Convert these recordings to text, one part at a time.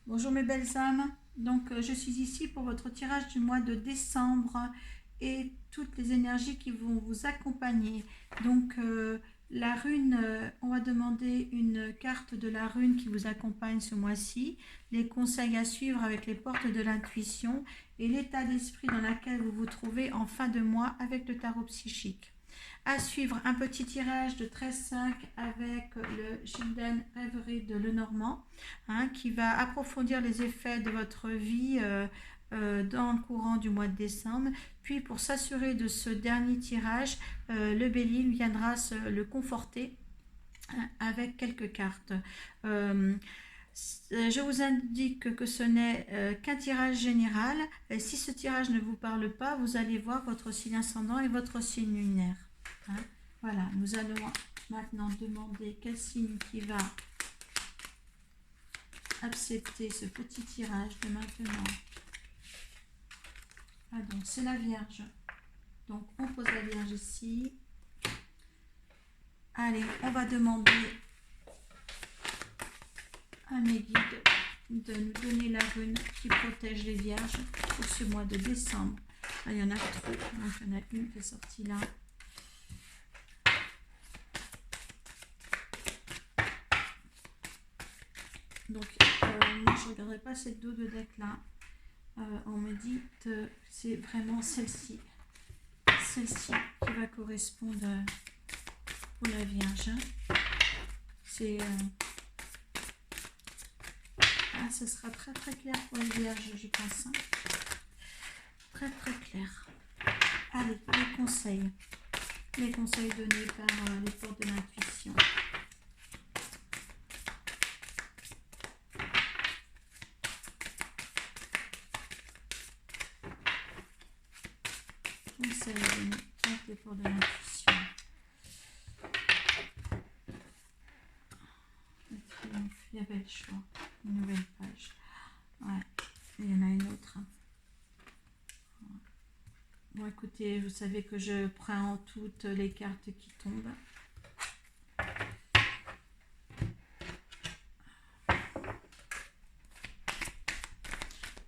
Bonjour mes belles âmes, donc je suis ici pour votre tirage du mois de décembre et toutes les énergies qui vont vous accompagner. Donc la rune, on va demander une carte de la rune qui vous accompagne ce mois-ci, les conseils à suivre avec les portes de l'intuition et l'état d'esprit dans lequel vous vous trouvez en fin de mois avec le tarot psychique. À suivre, un petit tirage de 13,5 avec le Childen Rêverie de Lenormand, qui va approfondir les effets de votre vie dans le courant du mois de décembre. Puis pour s'assurer de ce dernier tirage, le Bélier viendra le conforter avec quelques cartes. Je vous indique que ce n'est qu'un tirage général. Et si ce tirage ne vous parle pas, vous allez voir votre signe ascendant et votre signe lunaire. Voilà, nous allons maintenant demander quel signe qui va accepter ce petit tirage de maintenant. Ah donc c'est la Vierge. Donc on pose la Vierge ici. Allez, on va demander à mes guides de nous donner la rune qui protège les Vierges pour ce mois de décembre. Ah, il y en a trop, donc il y en a une qui est sortie là. Donc moi je ne regarderai pas cette dos de deck là. On me dit que c'est vraiment celle-ci qui va correspondre pour la Vierge. C'est ce sera très très clair pour les Vierges, je pense. Très très clair. Allez, les conseils donnés par les portes de l'intuition. Conseils donnés par les portes de l'intuition. Il y avait le choix. Une nouvelle page. Ouais, il y en a une autre. Bon, écoutez, vous savez que je prends toutes les cartes qui tombent.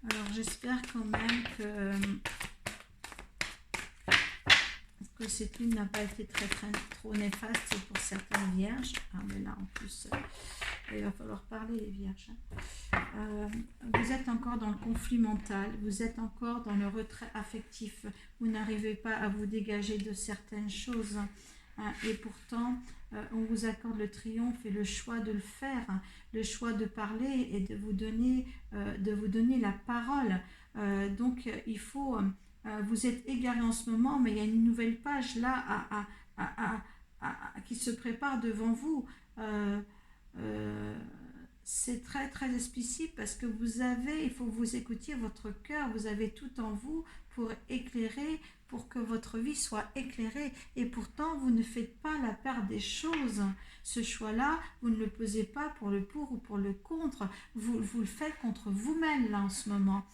Alors, j'espère quand même que cette lune n'a pas été trop néfaste pour certaines vierges. Ah, mais là, en plus, il va falloir parler, les vierges. Vous êtes encore dans le conflit mental, vous êtes encore dans le retrait affectif, vous n'arrivez pas à vous dégager de certaines choses, et pourtant on vous accorde le triomphe et le choix de le faire, le choix de parler et de vous donner la parole. Donc il faut, vous êtes égaré en ce moment, mais il y a une nouvelle page là qui se prépare devant vous. C'est très très explicite parce que il faut que vous écoutiez votre cœur, vous avez tout en vous pour éclairer, pour que votre vie soit éclairée, et pourtant vous ne faites pas la part des choses. Ce choix-là, vous ne le posez pas pour le pour ou pour le contre, vous le faites contre vous-même là en ce moment.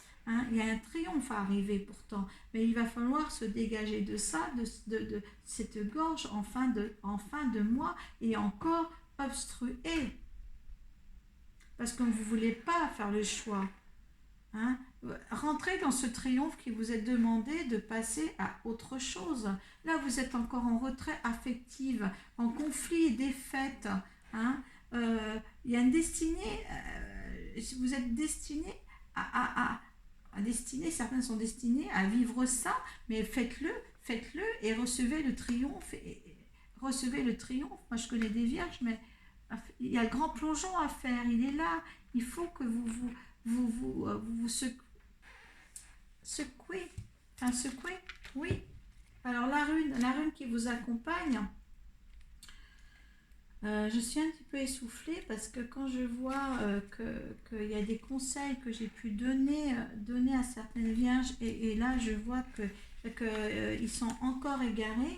Il y a un triomphe à arriver pourtant, mais il va falloir se dégager de ça, de cette gorge en fin de mois, et encore obstruer parce que vous ne voulez pas faire le choix. Rentrez dans ce triomphe qui vous est demandé de passer à autre chose. Là, vous êtes encore en retrait affectif, en conflit et défaite. Il y a une destinée, vous êtes destiné certains sont destinés à vivre ça, mais faites-le et recevez le triomphe. Recevez le triomphe. Moi, je connais des vierges, mais il y a le grand plongeon à faire, il est là. Il faut que vous secouez. Secouez, oui. Alors la rune qui vous accompagne, je suis un petit peu essoufflée parce que quand je vois qu'il y a des conseils que j'ai pu donner à certaines vierges, et là je vois qu'ils sont encore égarés.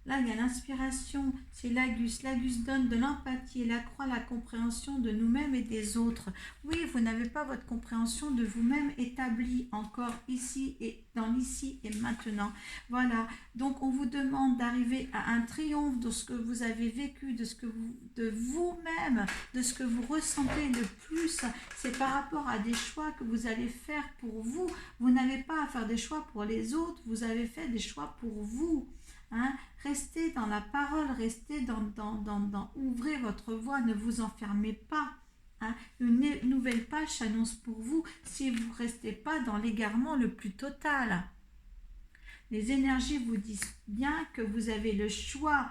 Là, il y a l'inspiration, c'est l'Agus. L'Agus donne de l'empathie, la croix, la compréhension de nous-mêmes et des autres. Oui, vous n'avez pas votre compréhension de vous-même établie encore ici et dans l'ici et maintenant. Voilà, donc on vous demande d'arriver à un triomphe de ce que vous avez vécu, de vous-même, de ce que vous ressentez le plus. C'est par rapport à des choix que vous allez faire pour vous. Vous n'avez pas à faire des choix pour les autres, vous avez fait des choix pour vous. Hein, restez dans la parole, restez ouvrez votre voix, ne vous enfermez pas. Hein. Une nouvelle page s'annonce pour vous si vous ne restez pas dans l'égarement le plus total. Les énergies vous disent bien que vous avez le choix,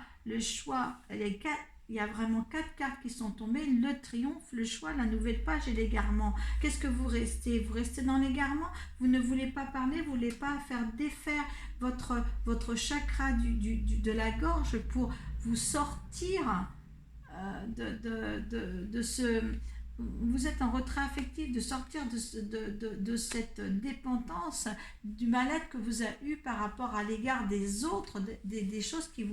il y a vraiment 4 cartes qui sont tombées, le triomphe, le choix, la nouvelle page et l'égarement. Qu'est-ce que vous restez? Vous restez dans l'égarement? Vous ne voulez pas parler, vous ne voulez pas faire défaire votre chakra de la gorge pour vous sortir de ce... Vous êtes en retrait affectif, de sortir de cette dépendance, du mal-être que vous avez eu par rapport à l'égard des autres, des choses qui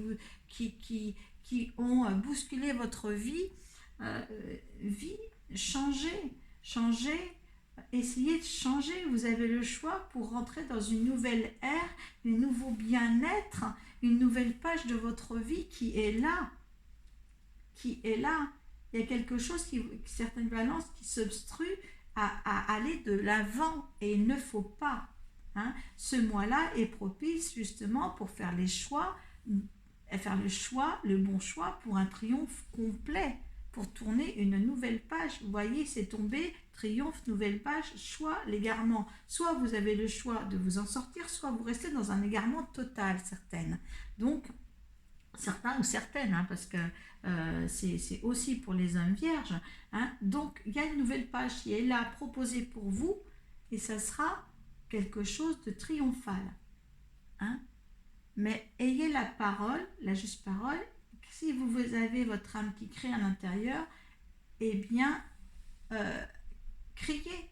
ont bousculé votre vie. Changez, essayez de changer. Vous avez le choix pour rentrer dans une nouvelle ère, un nouveau bien-être, une nouvelle page de votre vie qui est là. Il y a quelque chose, certaines balances qui s'obstruent à aller de l'avant et il ne faut pas. Hein. Ce mois-là est propice justement pour faire les choix, le bon choix pour un triomphe complet, pour tourner une nouvelle page. Vous voyez, c'est tombé, triomphe, nouvelle page, choix, l'égarement. Soit vous avez le choix de vous en sortir, soit vous restez dans un égarement total, certaines. Donc, certains ou certaines, hein, parce que c'est aussi pour les âmes vierges. Hein. Donc, il y a une nouvelle page qui est là, proposée pour vous, et ça sera quelque chose de triomphal. Hein. Mais ayez la parole, la juste parole. Si vous avez votre âme qui crie à l'intérieur, eh bien, criez.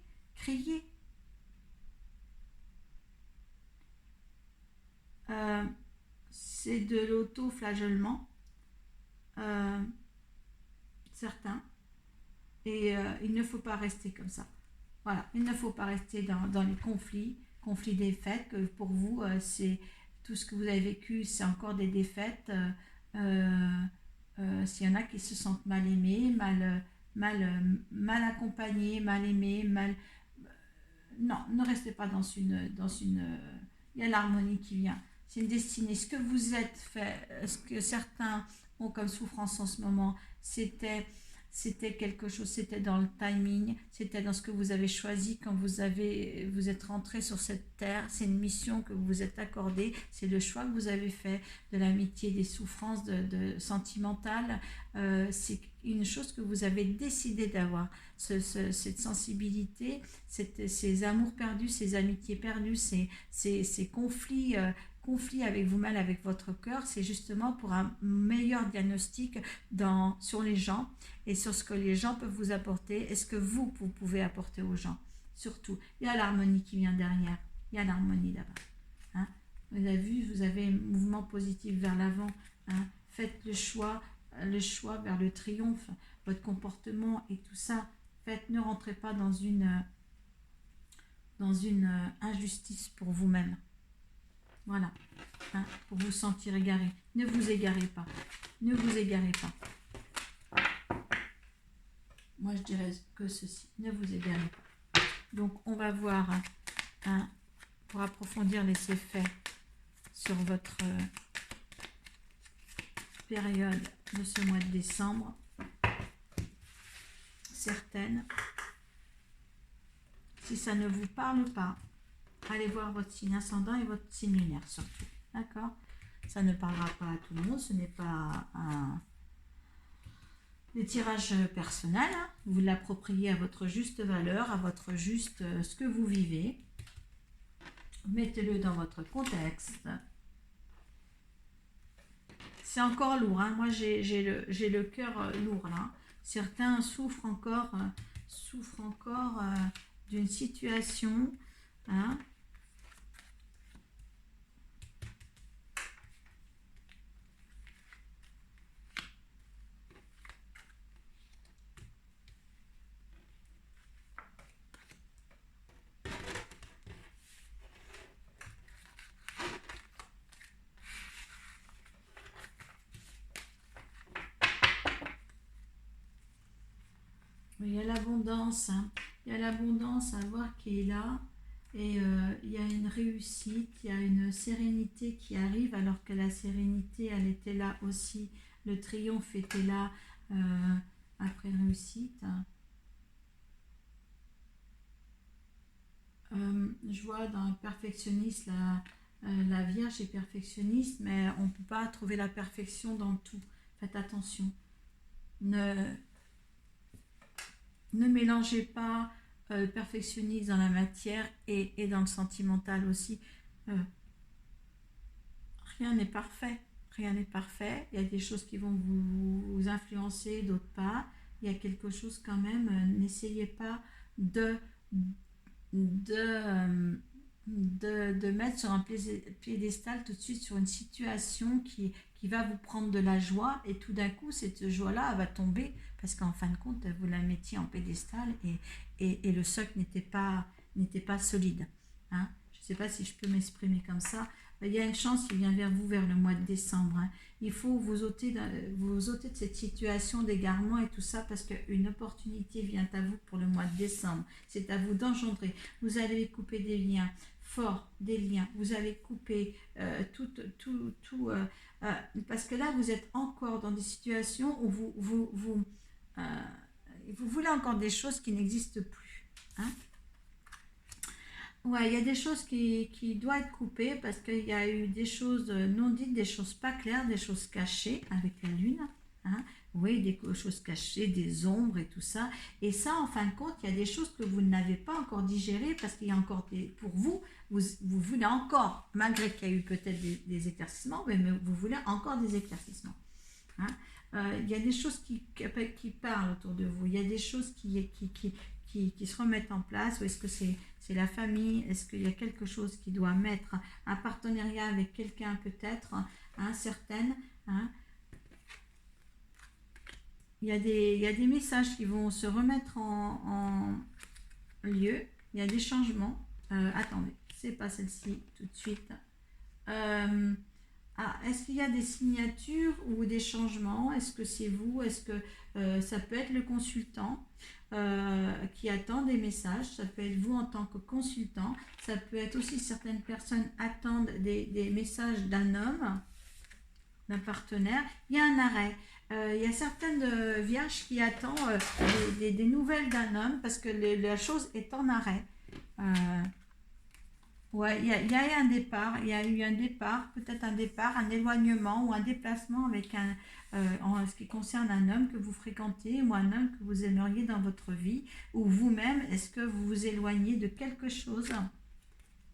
C'est de l'auto-flagellement, certains, et il ne faut pas rester comme ça. Voilà, il ne faut pas rester dans les conflits défaites, que pour vous, c'est tout ce que vous avez vécu, c'est encore des défaites. S'il y en a qui se sentent mal aimés, mal accompagnés, mal aimés, non, ne restez pas dans une... Il y a l'harmonie qui vient. C'est une destinée. Ce que vous êtes fait, ce que certains ont comme souffrance en ce moment, c'était quelque chose, c'était dans le timing, c'était dans ce que vous avez choisi quand vous êtes rentré sur cette terre. C'est une mission que vous vous êtes accordée, c'est le choix que vous avez fait de l'amitié, des souffrances sentimentales. C'est une chose que vous avez décidé d'avoir, cette sensibilité, ces amours perdus, ces amitiés perdues, ces conflits avec vous-même, avec votre cœur. C'est justement pour un meilleur diagnostic sur les gens et sur ce que les gens peuvent vous apporter et ce que vous pouvez apporter aux gens. Surtout, il y a l'harmonie qui vient derrière, il y a l'harmonie là-bas. Hein. Vous avez vu, vous avez un mouvement positif vers l'avant. Hein. Faites le choix vers le triomphe, votre comportement et tout ça. Ne rentrez pas dans une injustice pour vous-même. Voilà, hein, pour vous sentir égaré. Ne vous égarez pas. Ne vous égarez pas. Moi, je dirais que ceci. Ne vous égarez pas. Donc, on va voir, hein, pour approfondir les effets sur votre période de ce mois de décembre. Certaines. Si ça ne vous parle pas, allez voir votre signe ascendant et votre signe lunaire surtout. D'accord? Ça ne parlera pas à tout le monde. Ce n'est pas des tirages personnels. Hein. Vous l'appropriez à votre juste valeur, à votre juste ce que vous vivez. Mettez-le dans votre contexte. C'est encore lourd. Hein. Moi, j'ai le cœur lourd là. Certains souffrent encore d'une situation. Hein. il y a l'abondance, hein. Il y a l'abondance à voir qui est là. Et il y a une réussite, il y a une sérénité qui arrive, alors que la sérénité, elle était là aussi. Le triomphe était là après une réussite. Je vois dans le perfectionniste, la Vierge est perfectionniste, mais on ne peut pas trouver la perfection dans tout. Faites attention. Ne, ne mélangez pas le perfectionnisme dans la matière et dans le sentimental aussi. Euh, Rien n'est parfait. Rien n'est parfait. Il y a des choses qui vont vous influencer, d'autres pas. Il y a quelque chose quand même. N'essayez pas de, de, euh, de mettre sur un piédestal tout de suite sur une situation qui va vous prendre de la joie et tout d'un coup cette joie-là elle va tomber parce qu'en fin de compte vous la mettiez en piédestal et le socle n'était pas solide. Hein. Je ne sais pas si je peux m'exprimer comme ça. Il y a une chance qui vient vers vous vers le mois de décembre. Hein. Il faut vous ôter de cette situation d'égarement et tout ça parce qu'une opportunité vient à vous pour le mois de décembre. C'est à vous d'engendrer. Vous allez couper des liens forts, des liens. Vous allez couper tout parce que là, vous êtes encore dans des situations où euh, vous voulez encore des choses qui n'existent plus. Hein. Ouais, il y a des choses qui doivent être coupées parce qu'il y a eu des choses non dites, des choses pas claires, des choses cachées avec la lune. Hein. Oui, des choses cachées, des ombres et tout ça. Et ça, en fin de compte, il y a des choses que vous n'avez pas encore digérées parce qu'il y a encore pour vous voulez encore, malgré qu'il y a eu peut-être des éclaircissements, mais vous voulez encore des éclaircissements. Hein. Il y a des choses qui parlent autour de vous, il y a des choses qui se remettent en place, ou est-ce que c'est la famille, est-ce qu'il y a quelque chose qui doit mettre un partenariat avec quelqu'un peut-être, hein, certaines, hein. Il y a des messages qui vont se remettre en lieu, il y a des changements, attendez, c'est pas celle-ci tout de suite. Est-ce qu'il y a des signatures ou des changements? Est-ce que c'est vous? Est-ce que ça peut être le consultant qui attend des messages? Ça peut être vous en tant que consultant. Ça peut être aussi certaines personnes attendent des messages d'un homme, d'un partenaire. Il y a un arrêt. Il y a certaines vierges qui attendent des nouvelles d'un homme parce que la chose est en arrêt. Ouais, il y a eu un départ, il y a eu un départ, peut-être un départ, un éloignement ou un déplacement avec en ce qui concerne un homme que vous fréquentez ou un homme que vous aimeriez dans votre vie ou vous-même, est-ce que vous vous éloignez de quelque chose?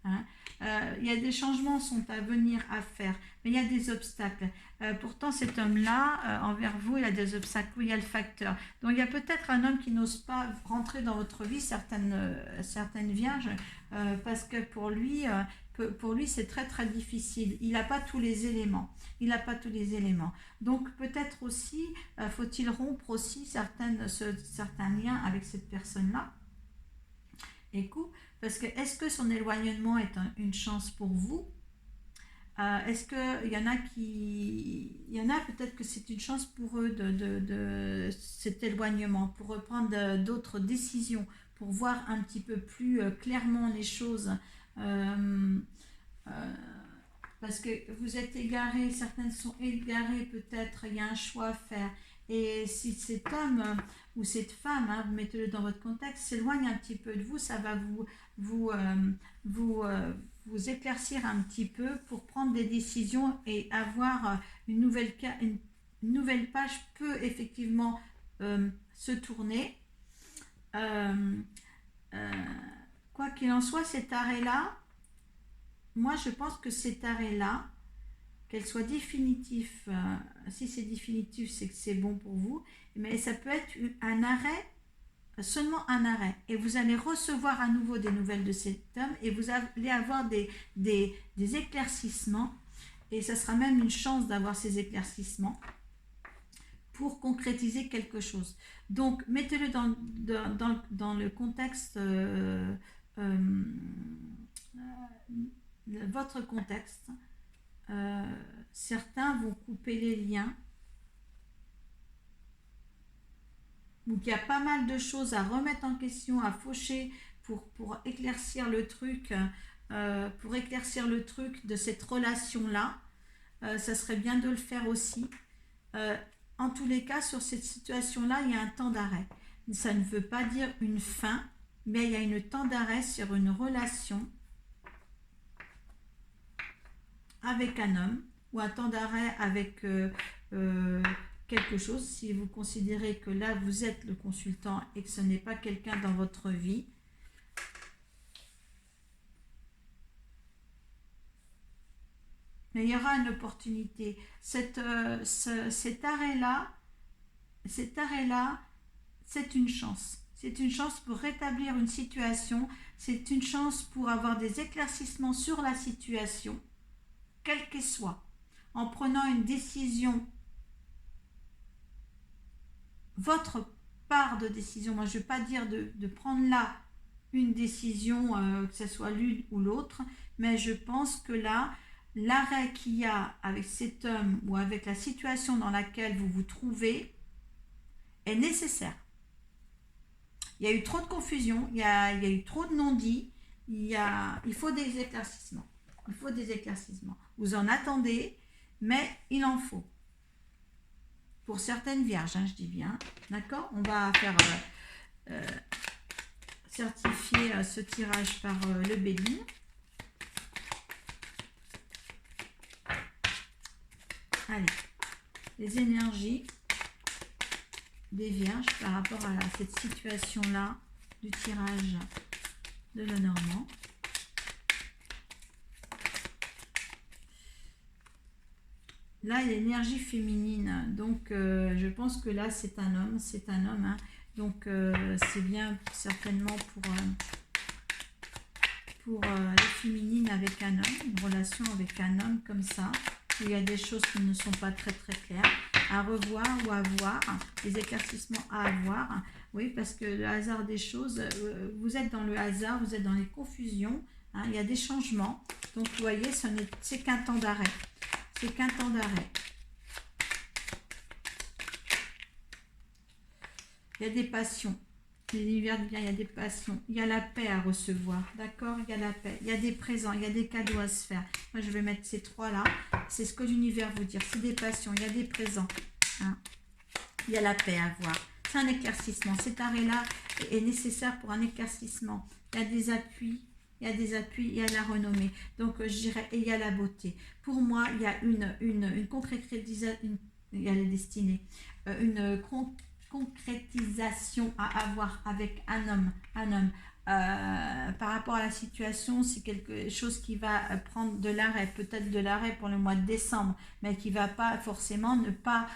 Hein. Il y a des changements sont à venir à faire, mais il y a des obstacles. Pourtant, cet homme-là, envers vous, il y a des obstacles, oui, il y a le facteur. Donc, il y a peut-être un homme qui n'ose pas rentrer dans votre vie, certaines vierges, parce que pour lui, c'est très très difficile. Il n'a pas tous les éléments. Il n'a pas tous les éléments. Donc, peut-être aussi, faut-il rompre aussi certains liens avec cette personne-là. Écoute, parce que est-ce que son éloignement est une chance pour vous? Est-ce qu'il y en a peut-être que c'est une chance pour eux de cet éloignement, pour reprendre d'autres décisions, pour voir un petit peu plus clairement les choses. Euh, euh, Parce que vous êtes égarés, certaines sont égarées peut-être, il y a un choix à faire. Et si cet homme ou cette femme, hein, vous mettez-le dans votre contexte, s'éloigne un petit peu de vous, ça va vous, euh, vous, euh, vous éclaircir un petit peu pour prendre des décisions et avoir une nouvelle page peut effectivement se tourner. Euh, euh, Quoi qu'il en soit, cet arrêt-là, moi je pense que cet arrêt-là, qu'elle soit définitif, si c'est définitif, c'est que c'est bon pour vous, mais ça peut être un arrêt, seulement un arrêt, et vous allez recevoir à nouveau des nouvelles de cet homme, et vous allez avoir des éclaircissements, et ça sera même une chance d'avoir ces éclaircissements pour concrétiser quelque chose. Donc, mettez-le dans le contexte, votre contexte. Certains vont couper les liens. Donc il y a pas mal de choses à remettre en question, à faucher pour éclaircir le truc, de cette relation-là. Ça serait bien de le faire aussi. Euh, en tous les cas, sur cette situation-là, il y a un temps d'arrêt. Ça ne veut pas dire une fin, mais il y a un temps d'arrêt sur une relation avec un homme ou un temps d'arrêt avec quelque chose. Si vous considérez que là, vous êtes le consultant et que ce n'est pas quelqu'un dans votre vie, mais il y aura une opportunité. Cet arrêt-là, c'est une chance. C'est une chance pour rétablir une situation. C'est une chance pour avoir des éclaircissements sur la situation, quelle qu'elle soit, en prenant une décision, votre part de décision. Moi, je ne veux pas dire de prendre là une décision, que ce soit l'une ou l'autre, mais je pense que là, l'arrêt qu'il y a avec cet homme ou avec la situation dans laquelle vous vous trouvez est nécessaire. Il y a eu trop de confusion, il y a eu trop de non-dits, il faut des éclaircissements. Il faut des éclaircissements. Vous en attendez, mais il en faut. Pour certaines vierges, je dis bien. D'accord? On va faire certifier ce tirage par le Béline. Allez, les énergies des vierges par rapport à cette situation-là du tirage de Lenormand. Là, l'énergie féminine, donc je pense que là, c'est un homme, hein. Donc c'est bien certainement pour les féminines avec un homme, une relation avec un homme comme ça, où il y a des choses qui ne sont pas très très claires, à revoir ou à voir, des éclaircissements à avoir, oui, parce que le hasard des choses, vous êtes dans le hasard, vous êtes dans les confusions, hein, il y a des changements, donc vous voyez, c'est qu'un temps d'arrêt. C'est qu'un temps d'arrêt. Il y a des passions. L'univers dit bien, il y a des passions. Il y a la paix à recevoir. D'accord? Il y a la paix. Il y a des présents. Il y a des cadeaux à se faire. Moi, je vais mettre ces trois-là. C'est ce que l'univers vous dit. C'est des passions. Il y a des présents. Hein? Il y a la paix à voir. C'est un éclaircissement. Cet arrêt-là est nécessaire pour un éclaircissement. Il y a des appuis. Il y a des appuis, il y a la renommée. Donc, je dirais, et il y a la beauté. Pour moi, il y a une concrétisation, il y a les destinées, une concrétisation à avoir avec un homme. Par rapport à la situation, c'est quelque chose qui va prendre de l'arrêt, peut-être de l'arrêt pour le mois de décembre, mais qui ne va pas forcément ne pas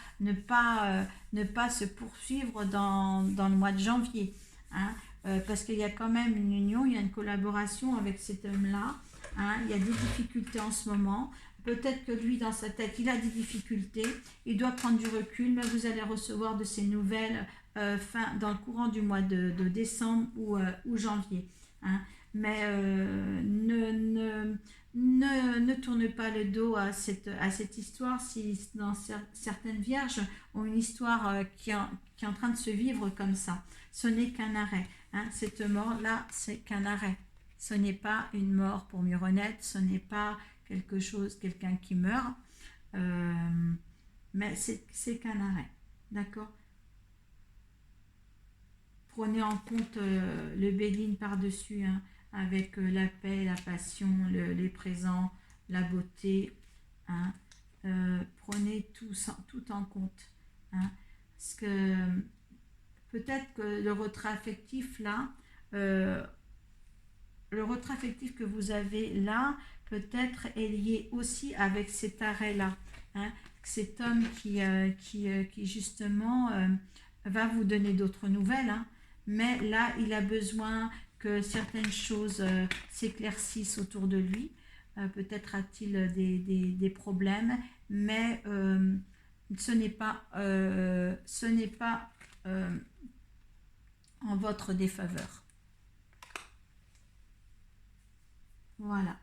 se poursuivre dans le mois de janvier. Hein. Parce qu'il y a quand même une union, il y a une collaboration avec cet homme-là. Hein, il y a des difficultés en ce moment. Peut-être que lui, dans sa tête, il a des difficultés. Il doit prendre du recul, mais vous allez recevoir de ces nouvelles dans le courant du mois de décembre ou janvier. Hein. Mais ne tourne pas le dos à cette histoire si dans certaines vierges ont une histoire qui est en train de se vivre comme ça. Ce n'est qu'un arrêt. Hein, cette mort-là, c'est qu'un arrêt. Ce n'est pas une mort pour mieux renaître, ce n'est pas quelqu'un qui meurt, mais c'est qu'un arrêt. D'accord? Prenez en compte le Béline par-dessus, hein, avec la paix, la passion, les présents, la beauté. Hein, prenez tout en compte. Hein, parce que peut-être que le retrait affectif là, le retrait affectif que vous avez là, peut-être est lié aussi avec cet arrêt-là. Hein, cet homme qui justement va vous donner d'autres nouvelles, hein, mais là, il a besoin que certaines choses s'éclaircissent autour de lui. Peut-être a-t-il des problèmes, mais ce n'est pas en votre défaveur. Voilà.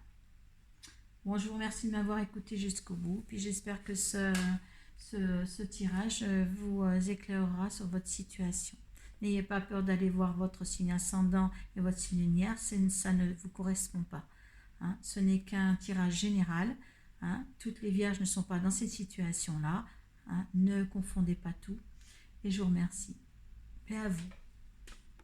Bon, je vous remercie de m'avoir écouté jusqu'au bout. Puis j'espère que ce tirage vous éclairera sur votre situation. N'ayez pas peur d'aller voir votre signe ascendant et votre signe lunaire, ça ne vous correspond pas. Hein. Ce n'est qu'un tirage général. Hein. Toutes les vierges ne sont pas dans cette situation-là. Hein. Ne confondez pas tout. Et je vous remercie. Paix à vous.